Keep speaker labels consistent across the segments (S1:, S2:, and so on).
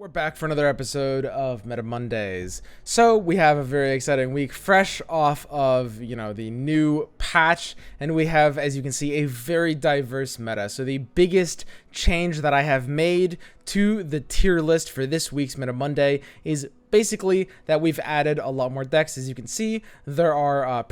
S1: We're back for another episode of Meta Mondays. So we have a very exciting week, fresh off of, the new patch, and we have, as you can see, a very diverse meta. So the biggest change that I have made to the tier list for this week's Meta Monday is basically that we've added a lot more decks. As you can see, there are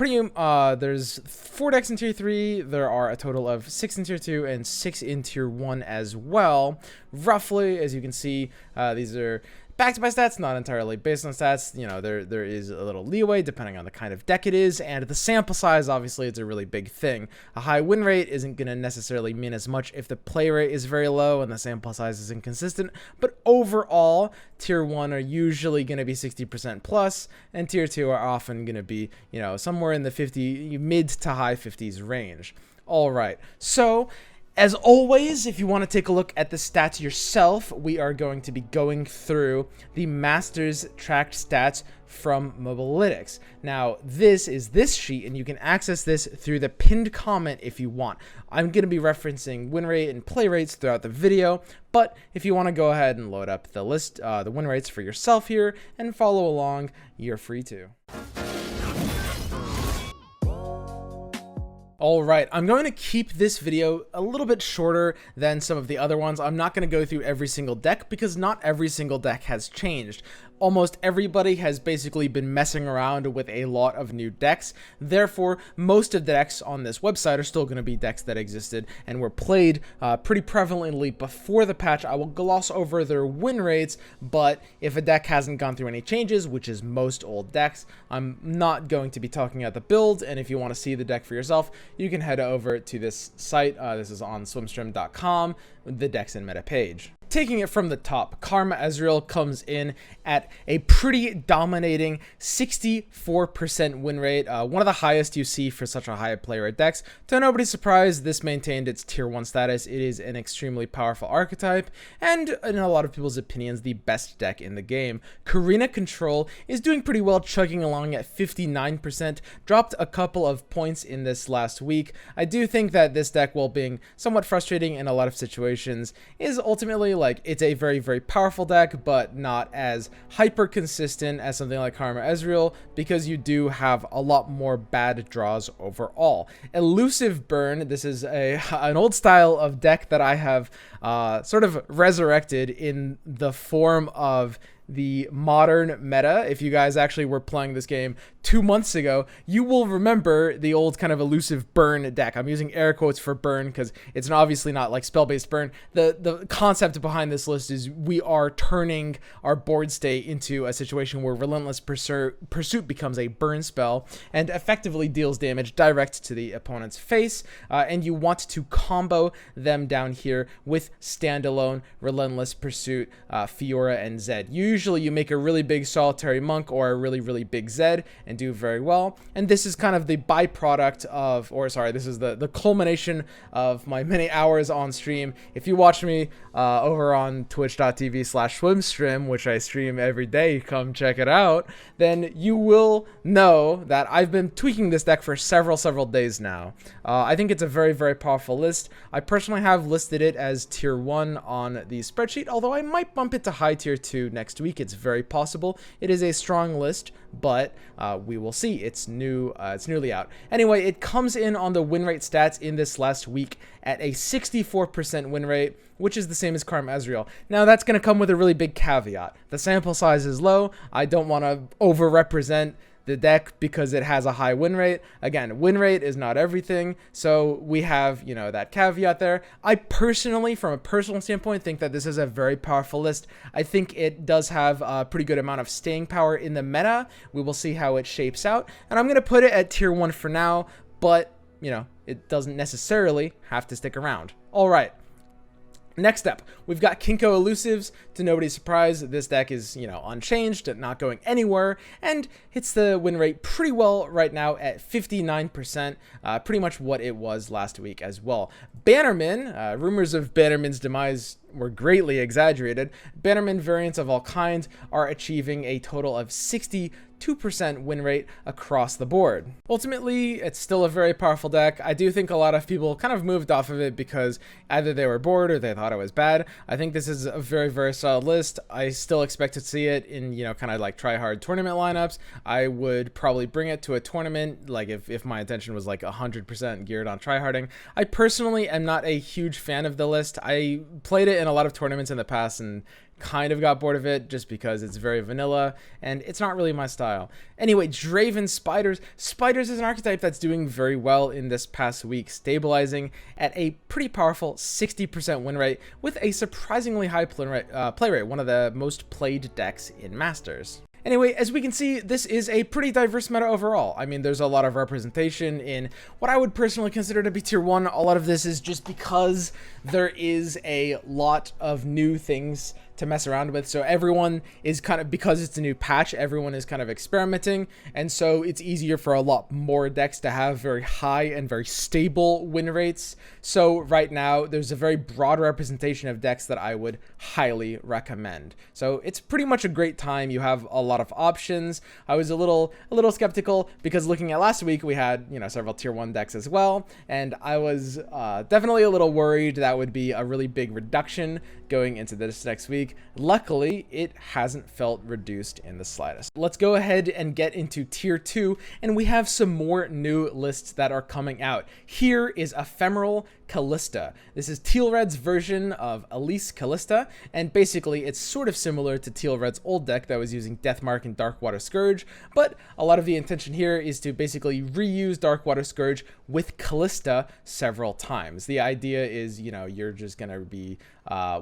S1: there's 4 decks in tier 3, there are a total of 6 in tier 2 and 6 in tier 1 as well. Roughly, as you can see, these are backed by stats, not entirely based on stats. There is a little leeway depending on the kind of deck it is, and the sample size, obviously, it's a really big thing. A high win rate isn't going to necessarily mean as much if the play rate is very low and the sample size is inconsistent, but overall, tier 1 are usually going to be 60% plus, and tier 2 are often going to be, somewhere in the mid to high 50s range. All right, so as always, if you want to take a look at the stats yourself, we are going to be going through the Masters tracked stats from Mobalytics. Now, this is this sheet, and you can access this through the pinned comment if you want. I'm going to be referencing win rate and play rates throughout the video, but if you want to go ahead and load up the list, the win rates for yourself here and follow along, you're free to. All right, I'm going to keep this video a little bit shorter than some of the other ones. I'm not going to go through every single deck because not every single deck has changed. Almost everybody has basically been messing around with a lot of new decks. Therefore, most of the decks on this website are still going to be decks that existed and were played pretty prevalently before the patch. I will gloss over their win rates, but if a deck hasn't gone through any changes, which is most old decks, I'm not going to be talking about the build. And if you want to see the deck for yourself, you can head over to this site. This is on swimstream.com, the decks and meta page. Taking it from the top, Karma Ezreal comes in at a pretty dominating 64% win rate, one of the highest you see for such a high player rate decks. To nobody's surprise, this maintained its tier 1 status. It is an extremely powerful archetype, and in a lot of people's opinions, the best deck in the game. Karina Control is doing pretty well, chugging along at 59%, dropped a couple of points in this last week. I do think that this deck, while being somewhat frustrating in a lot of situations, is ultimately it's a very, very powerful deck, but not as hyper consistent as something like Karma Ezreal, because you do have a lot more bad draws overall. Elusive Burn, this is an old style of deck that I have sort of resurrected in the form of the modern meta. If you guys actually were playing this game 2 months ago, you will remember the old kind of elusive burn deck. I'm using air quotes for burn because it's obviously not like spell-based burn. The concept behind this list is we are turning our board state into a situation where Relentless Pursuit becomes a burn spell and effectively deals damage direct to the opponent's face, and you want to combo them down here with standalone Relentless Pursuit, Fiora, and Zed. Usually you make a really big solitary monk or a really, really big Zed and do very well. And this is kind of the byproduct of, this is the culmination of my many hours on stream. If you watch me over on twitch.tv/swimstream, which I stream every day, come check it out, then you will know that I've been tweaking this deck for several days now. I think it's a very, very powerful list. I personally have listed it as tier 1 on the spreadsheet, although I might bump it to high tier 2 next week. It's very possible. It is a strong list, but we will see. It's newly out. Anyway, it comes in on the win rate stats in this last week at a 64% win rate, which is the same as Karma Ezreal. Now, that's going to come with a really big caveat. The sample size is low. I don't want to over-represent the deck because it has a high win rate. Again, win rate is not everything, so we have, that caveat there. I personally, from a personal standpoint, think that this is a very powerful list. I think it does have a pretty good amount of staying power in the meta. We will see how it shapes out, and I'm going to put it at tier 1 for now, but, it doesn't necessarily have to stick around. All right. Next up, we've got Kinko Elusives. To nobody's surprise, this deck is, unchanged, not going anywhere, and hits the win rate pretty well right now at 59%, pretty much what it was last week as well. Bannerman, rumors of Bannerman's demise were greatly exaggerated, Bannerman variants of all kinds are achieving a total of 62% win rate across the board. Ultimately, it's still a very powerful deck. I do think a lot of people kind of moved off of it because either they were bored or they thought it was bad. I think this is a very, very solid list. I still expect to see it in, kind of like try-hard tournament lineups. I would probably bring it to a tournament, like if my intention was like 100% geared on tryharding. I personally am not a huge fan of the list. I played it in a lot of tournaments in the past and kind of got bored of it just because it's very vanilla and it's not really my style. Anyway, Draven Spiders. Spiders is an archetype that's doing very well in this past week, stabilizing at a pretty powerful 60% win rate with a surprisingly high play rate, one of the most played decks in Masters. Anyway, as we can see, this is a pretty diverse meta overall. I mean, there's a lot of representation in what I would personally consider to be tier 1. A lot of this is just because there is a lot of new things to mess around with. So everyone is kind of, because it's a new patch, everyone is kind of experimenting. And so it's easier for a lot more decks to have very high and very stable win rates. So right now, there's a very broad representation of decks that I would highly recommend. So it's pretty much a great time. You have a lot of options. I was a little skeptical because looking at last week, we had, several tier 1 decks as well. And I was definitely a little worried that would be a really big reduction going into this next week. Luckily, it hasn't felt reduced in the slightest. Let's go ahead and get into tier 2, and we have some more new lists that are coming out. Here is Ephemeral Callista. This is Teal Red's version of Elise Callista, and basically it's sort of similar to Teal Red's old deck that was using Deathmark and Darkwater Scourge, but a lot of the intention here is to basically reuse Darkwater Scourge with Callista several times. The idea is, you're just gonna be,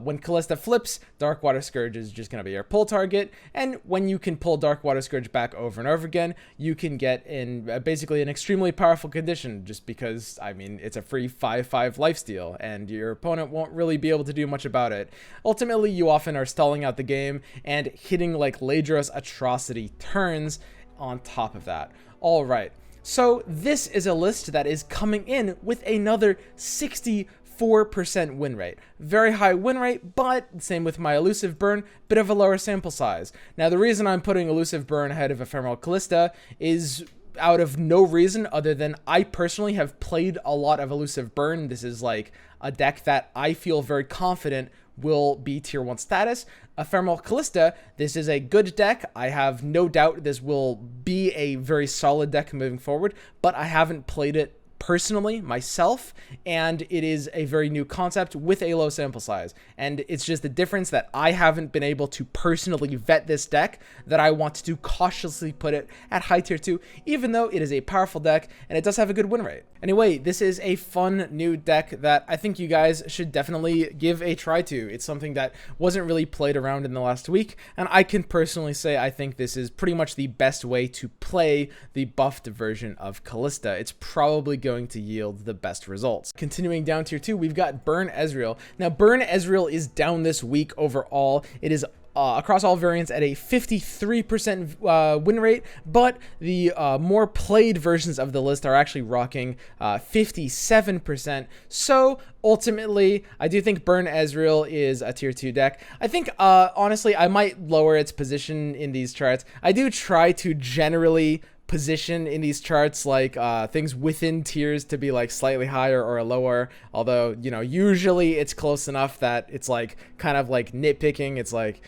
S1: when Callista flips, Darkwater Scourge is just gonna be your pull target, and when you can pull Darkwater Scourge back over and over again, you can get in basically an extremely powerful condition, just because, I mean, it's a free 5/5 lifesteal, and your opponent won't really be able to do much about it. Ultimately, you often are stalling out the game and hitting like Ladros Atrocity turns on top of that. All right, so this is a list that is coming in with another 64% win rate. Very high win rate, but same with my Elusive Burn, bit of a lower sample size. Now, the reason I'm putting Elusive Burn ahead of Ephemeral Callista is out of no reason other than I personally have played a lot of Elusive Burn. This is like a deck that I feel very confident will be tier 1 status. Ephemeral Callista, this is a good deck. I have no doubt this will be a very solid deck moving forward, but I haven't played it personally myself, and it is a very new concept with a low sample size, and it's just the difference that I haven't been able to personally vet this deck that I want to cautiously put it at high tier 2, even though it is a powerful deck and it does have a good win rate. Anyway, this is a fun new deck that I think you guys should definitely give a try to. It's something that wasn't really played around in the last week, and I can personally say I think this is pretty much the best way to play the buffed version of Callista. It's probably going to yield the best results. Continuing down tier 2, we've got Burn Ezreal. Now, Burn Ezreal is down this week overall. It is across all variants at a 53% win rate, but the more played versions of the list are actually rocking 57%. So ultimately, I do think Burn Ezreal is a tier 2 deck. I think, honestly, I might lower its position in these charts. I do try to generally position in these charts like things within tiers to be like slightly higher or lower, although usually it's close enough that it's like kind of like nitpicking. It's like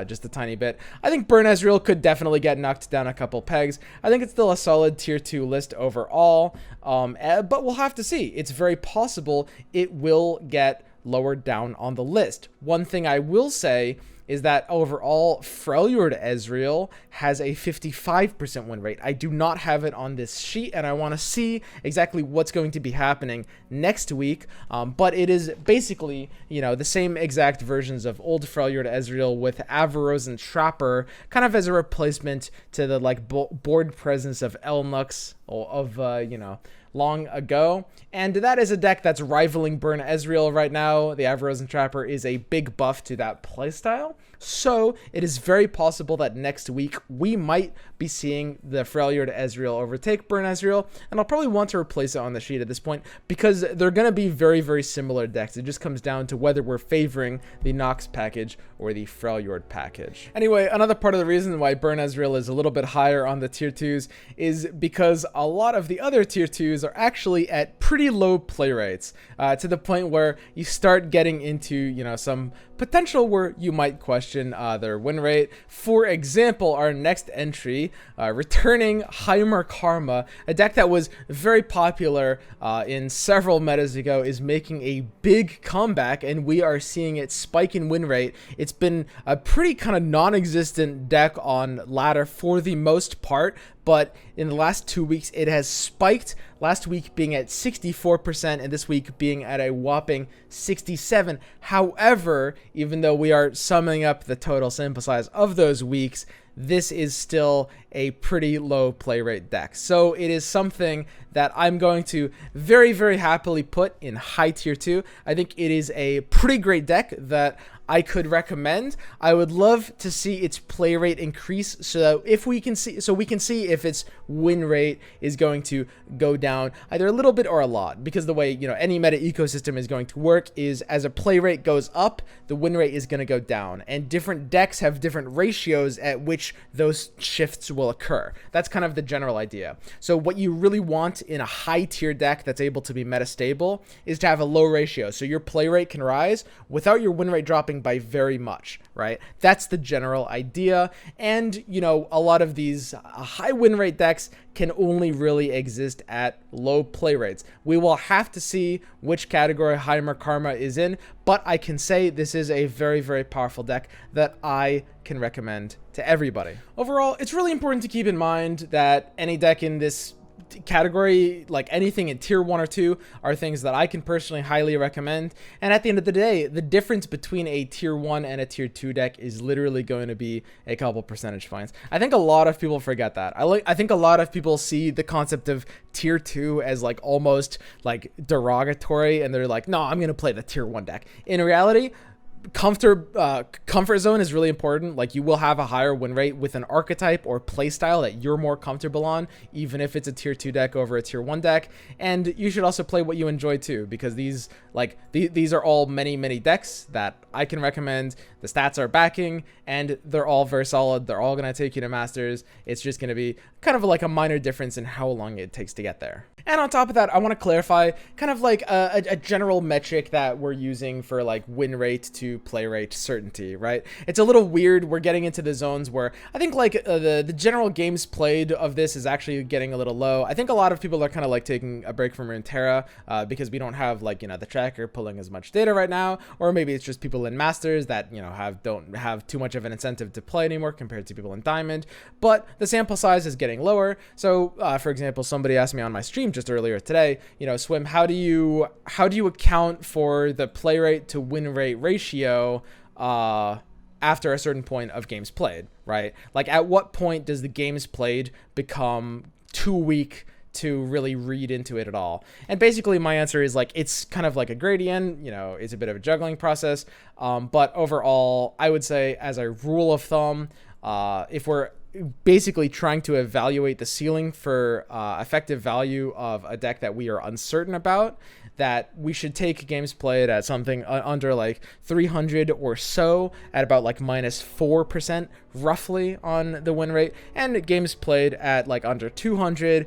S1: just a tiny bit. I think Burn Ezreal could definitely get knocked down a couple pegs. I think it's still a solid tier 2 list overall, but we'll have to see. It's very possible it will get lowered down on the list. One thing I will say is that overall, Freljord Ezreal has a 55% win rate. I do not have it on this sheet, and I want to see exactly what's going to be happening next week, but it is basically, the same exact versions of old Freljord Ezreal with Avaros and Trapper, kind of as a replacement to the, board presence of Elnux, of, long ago, and that is a deck that's rivaling Burn Ezreal right now. The Avaros and Trapper is a big buff to that playstyle, So it is very possible that next week we might be seeing the Freljord Ezreal overtake Burn Ezreal, and I'll probably want to replace it on the sheet at this point because they're going to be very, very similar decks. It just comes down to whether we're favoring the Nox package or the Freljord package. Anyway, another part of the reason why Burn Ezreal is a little bit higher on the tier 2s is because a lot of the other tier 2s are actually at pretty low play rates, to the point where you start getting into, you know, some potential where you might question their win rate. For example, our next entry, returning Heimer Karma, a deck that was very popular in several metas ago, is making a big comeback, and we are seeing it spike in win rate. It's been a pretty kind of non-existent deck on ladder for the most part, but in the last 2 weeks it has spiked, last week being at 64% and this week being at a whopping 67. However, even though we are summing up the total sample size of those weeks, this is still a pretty low play rate deck. So it is something that I'm going to very, very happily put in high tier 2. I think it is a pretty great deck that I could recommend. I would love to see its play rate increase so that if we can see if its win rate is going to go down either a little bit or a lot, because the way, you know, any meta ecosystem is going to work is as a play rate goes up, the win rate is going to go down, and different decks have different ratios at which those shifts will occur. That's kind of the general idea. So what you really want in a high tier deck that's able to be meta stable is to have a low ratio, so your play rate can rise without your win rate dropping by very much, right? That's the general idea. And, you know, a lot of these high win rate decks can only really exist at low play rates. We will have to see which category Heimer Karma is in, but I can say this is a very, very powerful deck that I can recommend to everybody. Overall, it's really important to keep in mind that any deck in this category, like anything in tier 1 or 2, are things that I can personally highly recommend. And at the end of the day, the difference between a tier 1 and a tier 2 deck is literally going to be a couple percentage points. I think a lot of people forget that. I think a lot of people see the concept of tier 2 as like almost like derogatory, and they're like, no, I'm going to play the tier 1 deck. In reality, comfort zone is really important. Like, you will have a higher win rate with an archetype or playstyle that you're more comfortable on, even if it's a tier 2 deck over a tier 1 deck. And you should also play what you enjoy too, because these are all many decks that I can recommend. The stats are backing, and they're all very solid. They're all going to take you to Masters. It's just going to be kind of like a minor difference in how long it takes to get there. And on top of that, I want to clarify kind of like a general metric that we're using for like win rate to play rate certainty, right? It's a little weird. We're getting into the zones where I think like the general games played of this is actually getting a little low. I think a lot of people are kind of like taking a break from Runeterra because we don't have, like, you know, the tracker pulling as much data right now, or maybe it's just people in Masters that, you know, don't have too much of an incentive to play anymore compared to people in Diamond. But the sample size is getting lower. So for example, somebody asked me on my stream just earlier today, you know, Swim, how do you account for the play rate to win rate ratio after a certain point of games played, right? Like, at what point does the games played become too weak to really read into it at all? And basically my answer is like, it's kind of like a gradient, you know, it's a bit of a juggling process. But overall, I would say as a rule of thumb, if we're basically trying to evaluate the ceiling for effective value of a deck that we are uncertain about, that we should take games played at something under like 300 or so, at about like -4% roughly on the win rate, and games played at like under 200,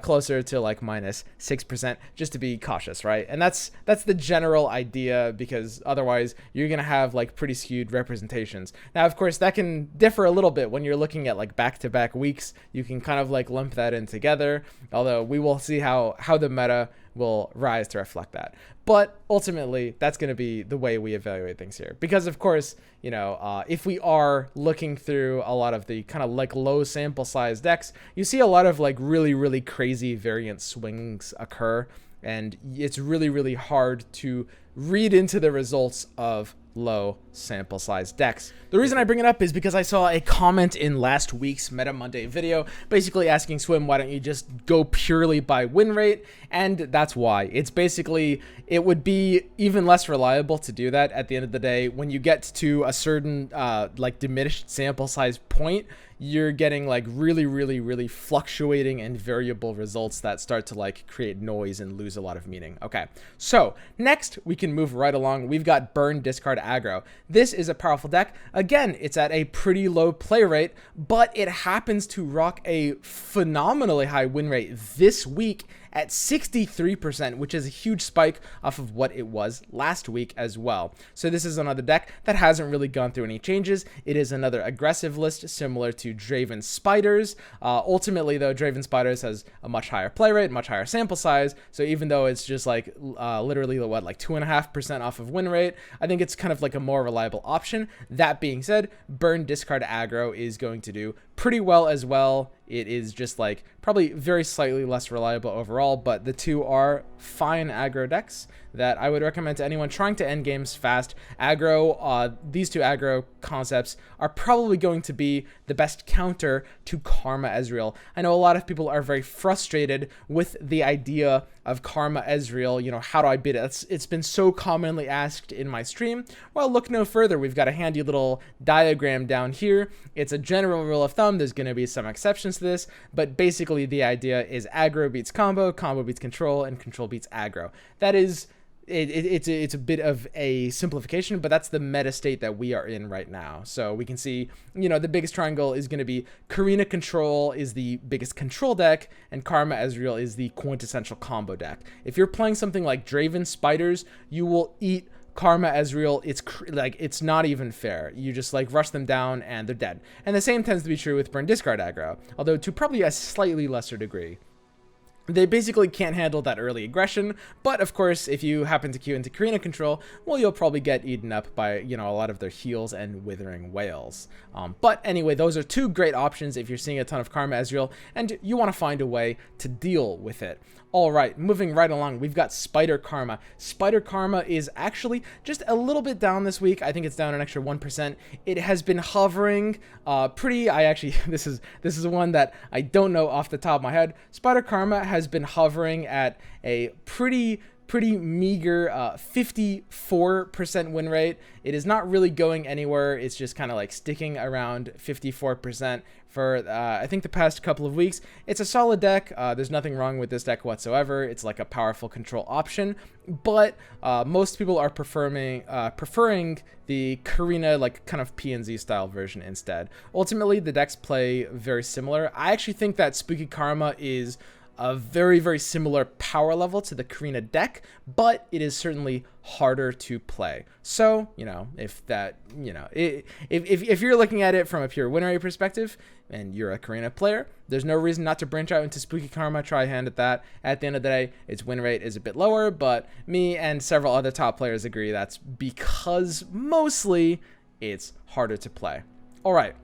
S1: closer to like -6%, just to be cautious, right? And that's the general idea, because otherwise you're gonna have like pretty skewed representations. Now, of course, that can differ a little bit when you're looking at like back-to-back weeks. You can kind of like lump that in together, although we will see how the meta will rise to reflect that. But ultimately, that's going to be the way we evaluate things here, because of course, you know, if we are looking through a lot of the kind of like low sample size decks, you see a lot of like really crazy variant swings occur, and it's really hard to read into the results of low sample size decks. The reason I bring it up is because I saw a comment in last week's Meta Monday video basically asking Swim, why don't you just go purely by win rate? And that's why. It's basically, it would be even less reliable to do that at the end of the day. When you get to a certain like diminished sample size point, you're getting like really fluctuating and variable results that start to like create noise and lose a lot of meaning. Okay, so next we can move right along. We've got Burn, Discard, Aggro. This is a powerful deck. Again, it's at a pretty low play rate, but it happens to rock a phenomenally high win rate this week at 63%, which is a huge spike off of what it was last week as well. So this is another deck that hasn't really gone through any changes. It is another aggressive list similar to Draven Spiders. Ultimately though, Draven Spiders has a much higher play rate, much higher sample size. So even though it's just like literally what, like 2.5% off of win rate, I think it's kind of like a more reliable option. That being said, Burn, Discard, Aggro is going to do pretty well as well. It is just like probably very slightly less reliable overall, but the two are fine aggro decks that I would recommend to anyone trying to end games fast. Aggro, these two aggro concepts are probably going to be the best counter to Karma Ezreal. I know a lot of people are very frustrated with the idea of Karma Ezreal. You know, how do I beat it? It's been so commonly asked in my stream. Well, look no further. We've got a handy little diagram down here. It's a general rule of thumb. There's going to be some exceptions to this, but basically the idea is aggro beats combo, combo beats control, and control beats aggro. That is, it's a bit of a simplification, but that's the meta state that we are in right now. So we can see, you know, the biggest triangle is going to be Karina Control is the biggest control deck, and Karma Ezreal is the quintessential combo deck. If you're playing something like Draven Spiders, you will eat Karma Ezreal. It's not even fair. You just like rush them down and they're dead. And the same tends to be true with Burn, Discard, Aggro, although to probably a slightly lesser degree. They basically can't handle that early aggression, but of course, if you happen to queue into Karina Control, well, you'll probably get eaten up by, you know, a lot of their heals and Withering Whales. But anyway, those are two great options if you're seeing a ton of Karma Ezreal and you want to find a way to deal with it. All right, moving right along, we've got Spider Karma. Spider Karma is actually just a little bit down this week. I think it's down an extra 1%. It has been hovering this is one that I don't know off the top of my head. Spider Karma has been hovering at a pretty meager 54% win rate. It is not really going anywhere. It's just kind of like sticking around 54% for I think the past couple of weeks. It's a solid deck. There's nothing wrong with this deck whatsoever. It's like a powerful control option, but most people are preferring the Karina like kind of PNZ style version instead. Ultimately, the decks play very similar. I actually think that Spooky Karma is a very similar power level to the Karina deck, but it is certainly harder to play. So, you know, if you're looking at it from a pure win rate perspective and you're a Karina player, there's no reason not to branch out into Spooky Karma, try a hand at that. At the end of the day, its win rate is a bit lower, but me and several other top players agree that's because mostly it's harder to play. All right.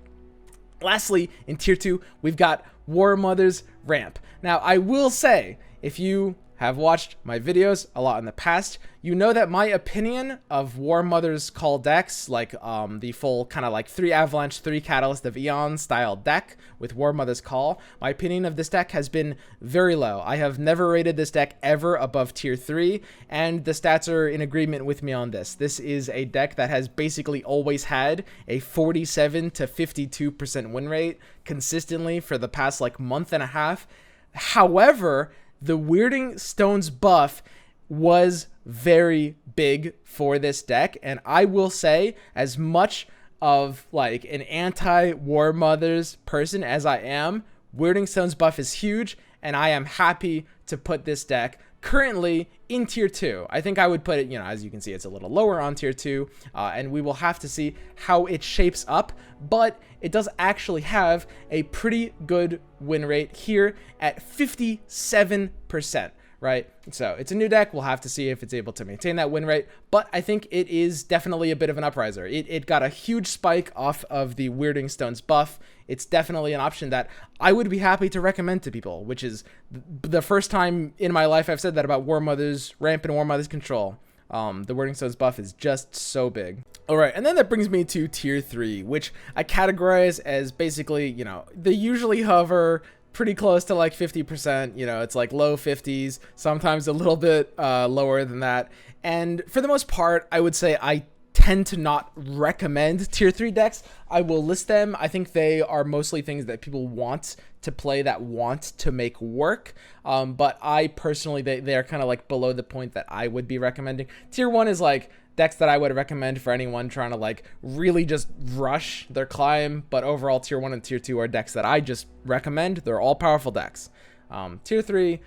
S1: Lastly, in tier 2, we've got War Mother's Ramp. Now, I will say, if you have watched my videos a lot in the past, you know that my opinion of War Mother's Call decks, like the full kind of like 3 Avalanche, 3 Catalyst of Eon style deck with War Mother's Call, my opinion of this deck has been very low. I have never rated this deck ever above tier 3, and the stats are in agreement with me on this. This is a deck that has basically always had a 47 to 52% win rate consistently for the past like month and a half. However, the Weirding Stones buff was very big for this deck, and I will say, as much of like an anti-War Mothers person as I am, Weirding Stones buff is huge, and I am happy to put this deck currently in tier 2. I think I would put it, you know, as you can see, it's a little lower on tier 2, and we will have to see how it shapes up, but it does actually have a pretty good win rate here at 57%. Right? So it's a new deck. We'll have to see if it's able to maintain that win rate, but I think it is definitely a bit of an upriser. It got a huge spike off of the Weirding Stones buff. It's definitely an option that I would be happy to recommend to people, which is the first time in my life I've said that about War Mother's Ramp and War Mother's Control. The Wording Stones buff is just so big. All right, and then that brings me to tier 3, which I categorize as basically, you know, they usually hover pretty close to like 50%, you know, it's like low 50s, sometimes a little bit lower than that. And for the most part, I would say I tend to not recommend tier 3 decks. I will list them. I think they are mostly things that people want to play, that want to make work. But I personally, they are kind of like below the point that I would be recommending. Tier 1 is like decks that I would recommend for anyone trying to like really just rush their climb. But overall, tier 1 and tier 2 are decks that I just recommend. They're all powerful decks. Tier 3,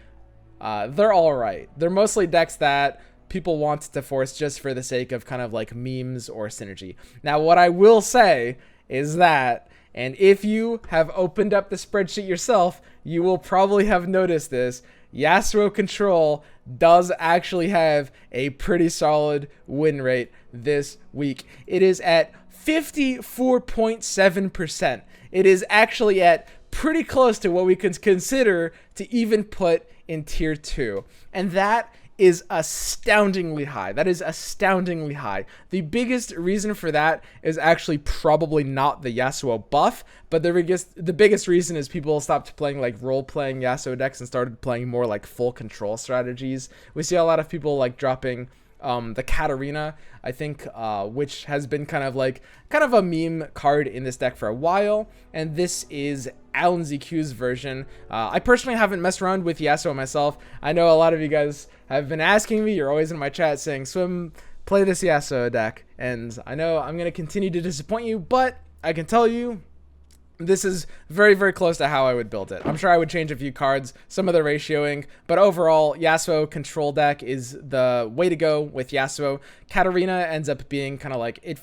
S1: they're all right. They're mostly decks that people want to force just for the sake of kind of like memes or synergy. Now, what I will say is that, and if you have opened up the spreadsheet yourself, you will probably have noticed this, Yasuo Control does actually have a pretty solid win rate this week. It is at 54.7%. It is actually at pretty close to what we can consider to even put in tier 2. And that is astoundingly high. That is astoundingly high. The biggest reason for that is actually probably not the Yasuo buff, but the biggest reason is people stopped playing like role-playing Yasuo decks and started playing more like full control strategies. We see a lot of people like dropping the Katarina, I think, which has been kind of a meme card in this deck for a while, and this is Alan ZQ's version. I personally haven't messed around with Yasuo myself. I know a lot of you guys have been asking me. You're always in my chat saying, Swim, play this Yasuo deck, and I know I'm going to continue to disappoint you, but I can tell you this is very, very close to how I would build it. I'm sure I would change a few cards, some of the ratioing, but overall, Yasuo control deck is the way to go with Yasuo. Katarina ends up being kind of like it.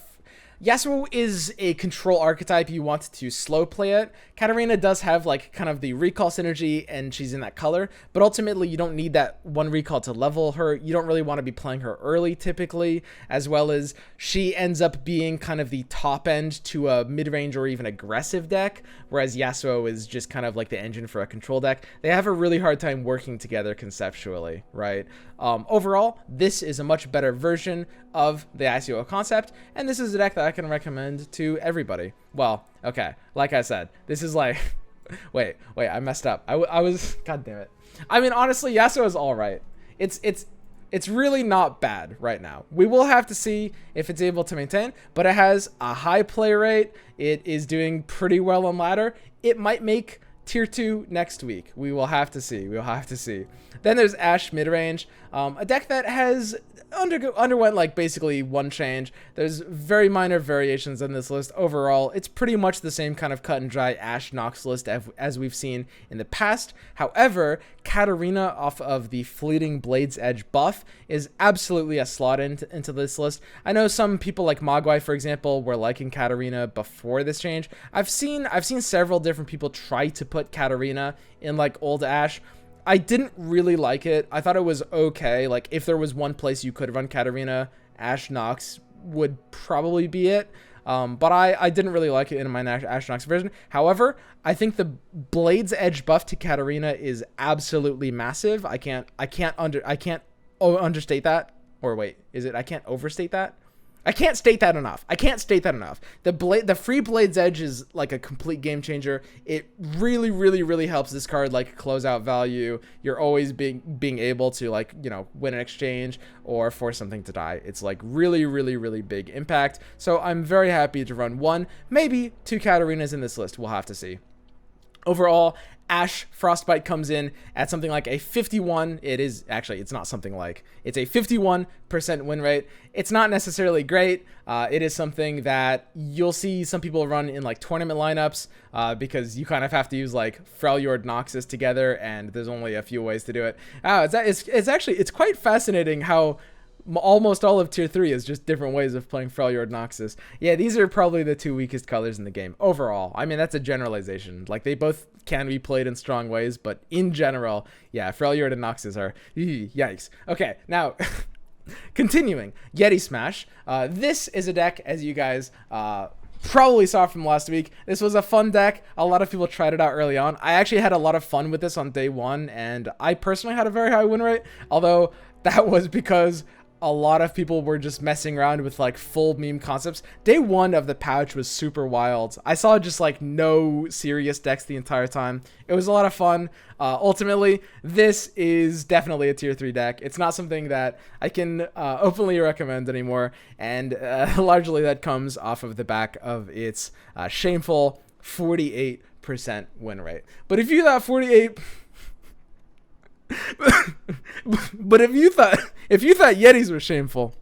S1: Yasuo is a control archetype. You want to slow play it. Katarina does have like kind of the recall synergy, and she's in that color, but ultimately you don't need that one recall to level her. You don't really want to be playing her early typically, as well as she ends up being kind of the top end to a mid-range or even aggressive deck, whereas Yasuo is just kind of like the engine for a control deck. They have a really hard time working together conceptually, right? Overall, this is a much better version of the Yasuo concept, and this is a deck that I can recommend to everybody. Well, okay, like I said, this is like, wait, I messed up. I was, god damn it. I mean, honestly, Yasuo is all right. It's really not bad right now. We will have to see if it's able to maintain, but it has a high play rate. It is doing pretty well on ladder. It might make tier 2 next week. We will have to see. We'll have to see. Then there's Ashe midrange, a deck that has underwent like basically one change. There's very minor variations in this list. Overall, it's pretty much the same kind of cut and dry Ashe Nox list as we've seen in the past. However, Katarina off of the Fleeting Blade's Edge buff is absolutely a slot into this list. I know some people like Mogwai, for example, were liking Katarina before this change. I've seen several different people try to put Katarina in like old Ashe. I didn't really like it. I thought it was okay. Like, if there was one place you could run Katarina, Ashe Nox would probably be it. But I didn't really like it in my Ashe Nox version. However, I think the Blade's Edge buff to Katarina is absolutely massive. I can't understate that. Or wait, is it? I can't overstate that. I can't state that enough. The free Blade's Edge is like a complete game changer. It really, really, really helps this card like close out value. You're always being able to like, you know, win an exchange or force something to die. It's like really, really, really big impact. So I'm very happy to run one, maybe two Katarinas in this list. We'll have to see. Overall, Ashe Frostbite comes in at something like a 51. It's not something like, it's a 51% win rate. It's not necessarily great. It is something that you'll see some people run in like tournament lineups because you kind of have to use like Freljord Noxus together, and there's only a few ways to do it. It's quite fascinating how almost all of tier 3 is just different ways of playing Freljord Noxus. Yeah, these are probably the two weakest colors in the game overall. I mean, that's a generalization. Like, they both can be played in strong ways, but in general, yeah, Freljord and Noxus are yikes. Okay, now continuing, Yeti Smash. This is a deck, as you guys probably saw from last week. This was a fun deck. A lot of people tried it out early on. I actually had a lot of fun with this on day one, and I personally had a very high win rate, although that was because a lot of people were just messing around with like full meme concepts. Day one of the patch was super wild. I saw just like no serious decks the entire time. It was a lot of fun. Ultimately, this is definitely a tier 3 deck. It's not something that I can openly recommend anymore, and largely that comes off of the back of its shameful 48% win rate. But if you thought 48 but if you thought Yetis were shameful,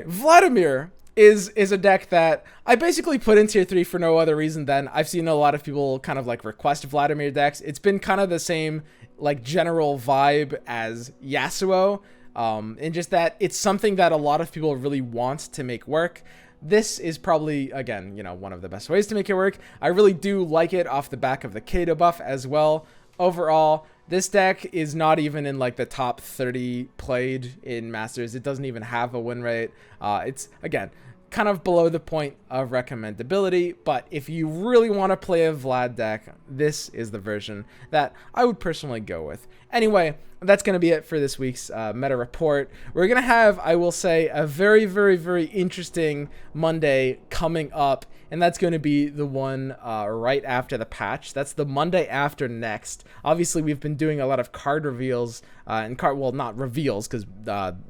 S1: Vladimir is a deck that I basically put in tier 3 for no other reason than I've seen a lot of people kind of like request Vladimir decks. It's been kind of the same like general vibe as Yasuo, and just that it's something that a lot of people really want to make work. This is probably, again, one of the best ways to make it work. I really do like it off the back of the Kato buff as well. Overall, this deck is not even in like the top 30 played in Masters. It doesn't even have a win rate. It's, again, kind of below the point of recommendability, but if you really want to play a Vlad deck, this is the version that I would personally go with. Anyway, that's going to be it for this week's meta report. We're going to have, I will say, a very, very, very interesting Monday coming up, and that's going to be the one right after the patch. That's the Monday after next. Obviously, we've been doing a lot of card reveals, well, not reveals, because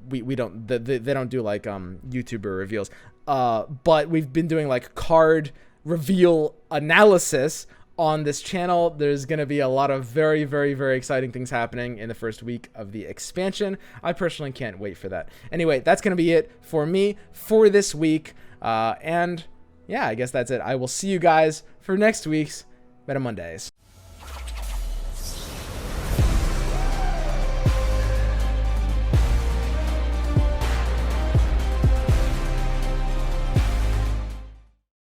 S1: we don't, they don't do like YouTuber reveals, but we've been doing like card reveal analysis on this channel. There's going to be a lot of very, very, very exciting things happening in the first week of the expansion. I personally can't wait for that. Anyway, that's going to be it for me for this week. And yeah, I guess that's it. I will see you guys for next week's Meta Mondays.